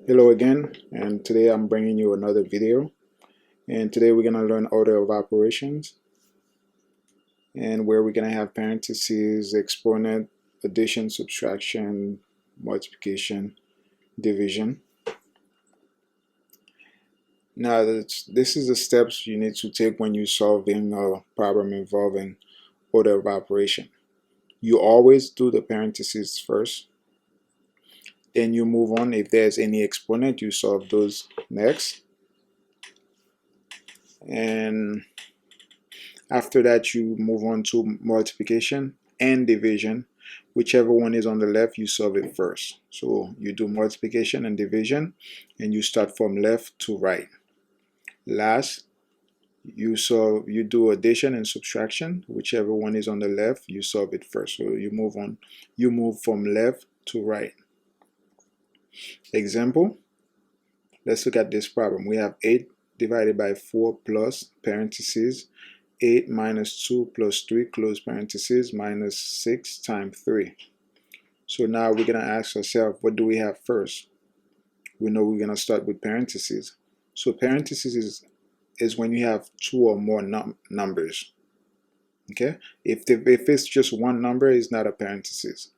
Hello again, and today I'm bringing you another video. And today we're going to learn order of operations, and where we're going to have parentheses, exponent, addition, subtraction, multiplication, division. Now, this is the steps you need to take when you're solving a problem involving order of operation. You always do the parentheses first, then you move on. If there's any exponent, you solve those next. And after that, you move on to multiplication and division. Whichever one is on the left, you solve it first. So you do multiplication and division, and you start from left to right. Last, you do addition and subtraction. Whichever one is on the left, you solve it first. So you move from left to right. Example, let's look at this problem. We have 8 divided by 4 plus parentheses 8 minus 2 plus 3 close parentheses minus 6 times 3. So now we're going to ask ourselves, what do we have first? We know we're going to start with parentheses. So parentheses is when you have two or more numbers. Okay? If it's just one number, it's not a parenthesis.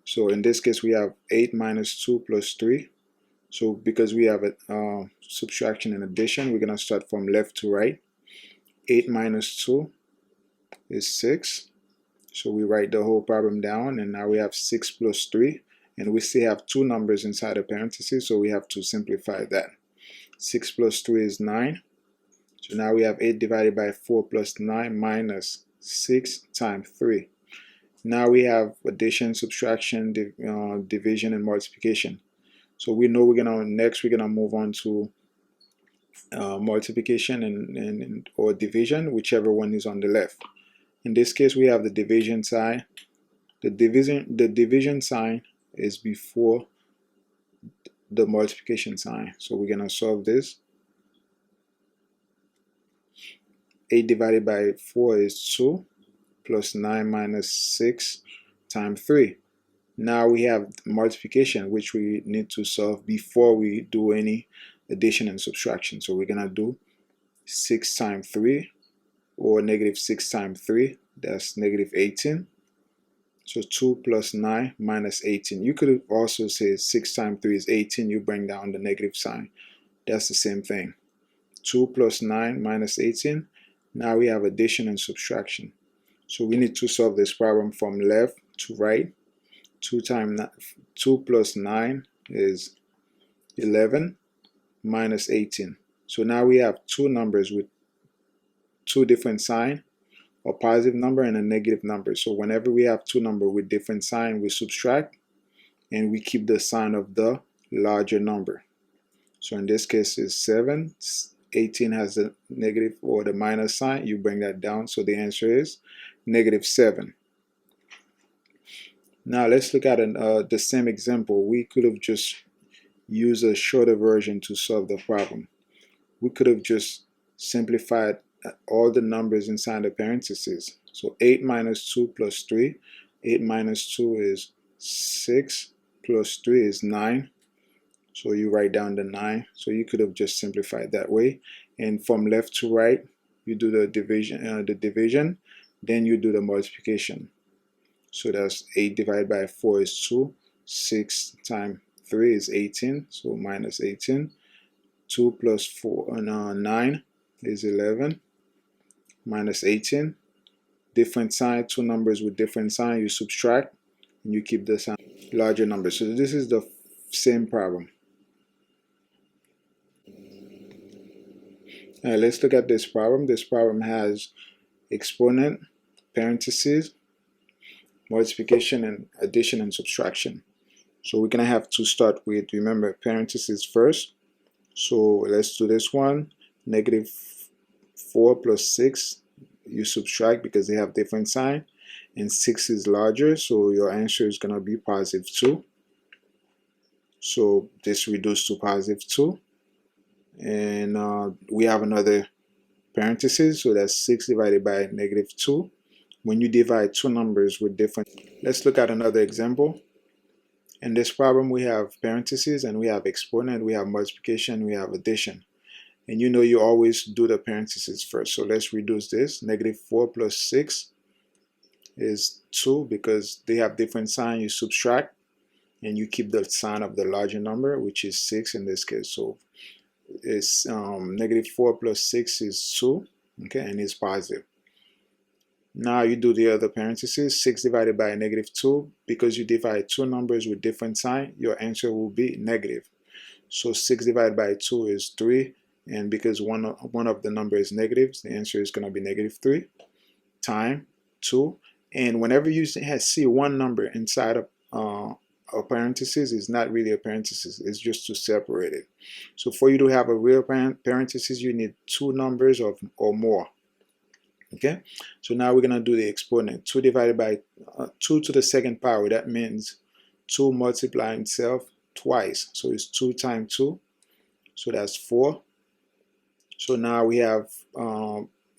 So in this case, we have 8 minus 2 plus 3. So because we have a subtraction and addition, we're going to start from left to right. 8 minus 2 is 6. So we write the whole problem down, and now we have 6 plus 3. And we still have two numbers inside the parentheses, so we have to simplify that. 6 plus 3 is 9. So now we have 8 divided by 4 plus 9 minus 6 times 3. Now we have addition, subtraction, division, and multiplication. So we know we're gonna move on to multiplication or division, whichever one is on the left. In this case, we have the division sign. The division sign is before the multiplication sign. So we're gonna solve this. 8 divided by 4 is 2 plus 9 minus 6 times 3. Now we have multiplication, which we need to solve before we do any addition and subtraction. So we're gonna do 6 times 3, or negative 6 times 3, that's negative 18. So 2 plus 9 minus 18. You could also say 6 times 3 is 18. You bring down the negative sign. That's the same thing. 2 plus 9 minus 18. Now we have addition and subtraction. So we need to solve this problem from left to right. 2 plus 9 is 11 minus 18. So now we have two numbers with two different signs, a positive number and a negative number. So whenever we have two numbers with different signs, we subtract and we keep the sign of the larger number. So in this case it's 7. 18 has the negative or the minus sign. You bring that down. So the answer is negative 7. Now let's look at the same example. We could have just used a shorter version to solve the problem. We could have just simplified all the numbers inside the parentheses. So 8 minus 2 plus 3. 8 minus 2 is 6 plus 3 is 9. So you write down the 9. So you could have just simplified that way. And from left to right, you do the division, then you do the multiplication. So that's 8 divided by 4 is 2. 6 times 3 is 18. So minus 18. 2 plus 4 9 is 11. Minus 18. Different sign, two numbers with different sign, you subtract and you keep the sign larger number. So this is the same problem. All right, let's look at this problem. This problem has exponent, parentheses, multiplication, and addition and subtraction. So we're gonna have to start with, remember, parentheses first. So let's do this one. Negative 4 plus 6, you subtract because they have different sign, and 6 is larger, so your answer is gonna be positive 2. So this reduced to positive 2. And we have another parenthesis, so that's 6 divided by negative 2. When you divide two numbers with different, let's look at another example. In this problem, we have parentheses and we have exponent, we have multiplication, we have addition. And you know you always do the parentheses first. So let's reduce this. Negative 4 plus 6 is 2 because they have different sign. You subtract and you keep the sign of the larger number, which is 6 in this case. So it's negative 4 plus 6 is 2, okay, and it's positive. Now you do the other parentheses. 6 divided by negative 2. Because you divide two numbers with different sign, your answer will be negative. So 6 divided by 2 is 3. And because one of the number is negative, the answer is going to be negative 3 times 2. And whenever you see one number inside of a parenthesis, is not really a parenthesis. It's just to separate it. So for you to have a real parenthesis, you need two numbers or more. Okay, so now we're going to do the exponent. 2 divided by 2 to the second power. That means 2 multiplying itself twice. So it's 2 times 2. So that's 4. So now we have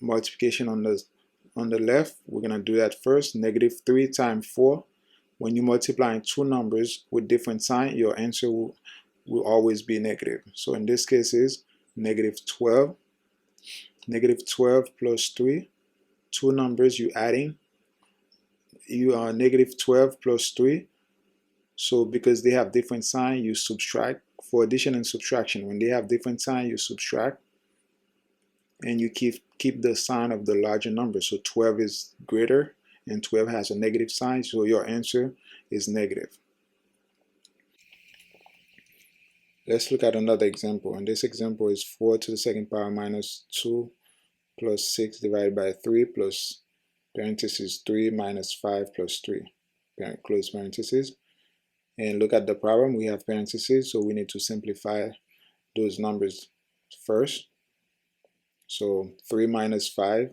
multiplication on the left. We're going to do that first. Negative 3 times 4. When you multiply two numbers with different sign, your answer will always be negative. So in this case is negative 12. Negative 12 plus 3. Two numbers you adding. You are negative 12 plus 3. So because they have different sign, you subtract. For addition and subtraction, when they have different sign, you subtract. And you keep the sign of the larger number. So 12 is greater and 12 has a negative sign, so your answer is negative. Let's look at another example. And this example is 4 to the second power minus 2 plus 6 divided by 3 plus parentheses 3 minus 5 plus 3, close parentheses. And look at the problem. We have parentheses, so we need to simplify those numbers first. So 3 minus 5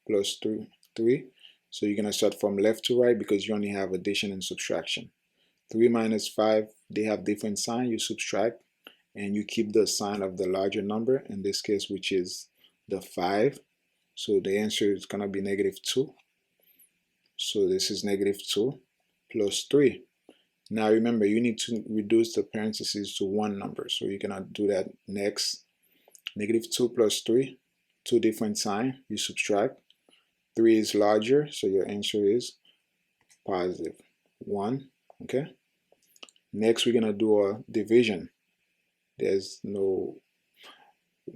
plus 3. So you're going to start from left to right because you only have addition and subtraction. 3 minus 5, they have different sign. You subtract and you keep the sign of the larger number, in this case, which is the 5. So the answer is going to be negative 2. So this is negative 2 plus 3. Now remember, you need to reduce the parentheses to one number. So you're going to do that next. Negative 2 plus 3, two different sign. You subtract. 3 is larger, so your answer is positive 1. Okay. Next, we're going to do a division. There's no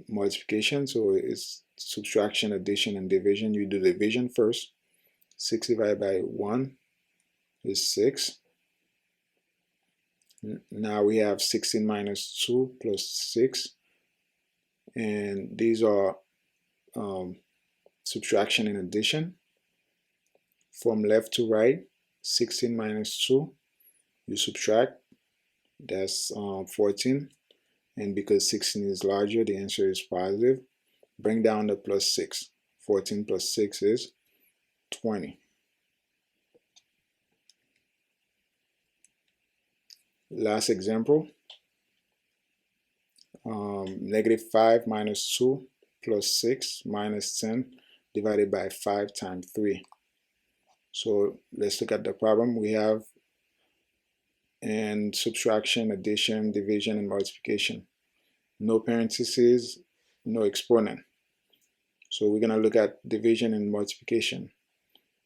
multiplication, so it's subtraction, addition, and division. You do division first. 6 divided by 1 is 6. Now we have 16 minus 2 plus 6. And these are subtraction and addition. From left to right, 16 minus 2, you subtract. That's 14. And because 16 is larger, the answer is positive. Bring down the plus 6. 14 plus 6 is 20. Last example. Negative 5 minus 2 plus 6 minus 10 divided by 5 times 3. So let's look at the problem. We have and subtraction, addition, division, and multiplication. No parentheses, no exponent. So we're going to look at division and multiplication.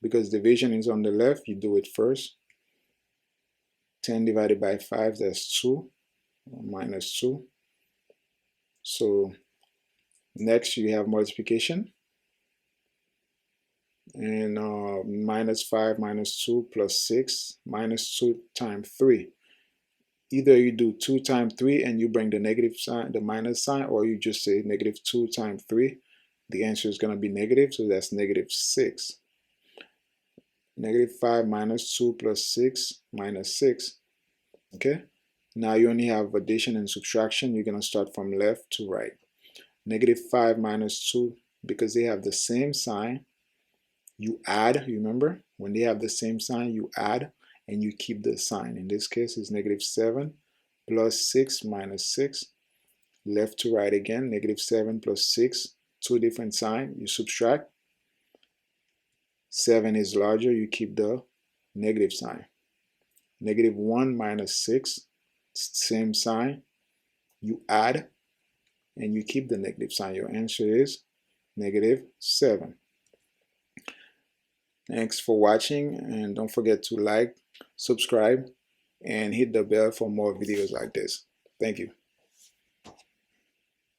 Because division is on the left, you do it first. 10 divided by 5, that's 2, minus 2. So next you have multiplication. And minus 5 minus 2 plus 6 minus 2 times 3. Either you do 2 times 3 and you bring the negative sign, the minus sign, or you just say negative 2 times 3. The answer is going to be negative, so that's negative 6. Negative 5 minus 2 plus 6 minus 6. Okay, now you only have addition and subtraction. You're going to start from left to right. Negative 5 minus 2, because they have the same sign, you add. Remember, when they have the same sign, you add and you keep the sign. In this case, it's negative 7 plus 6 minus 6. Left to right again, negative 7 plus 6, two different signs. You subtract. 7 is larger, you keep the negative sign. Negative 1 minus 6, same sign. You add, and you keep the negative sign. Your answer is negative 7. Thanks for watching, and don't forget to like, subscribe, and hit the bell for more videos like this. Thank you.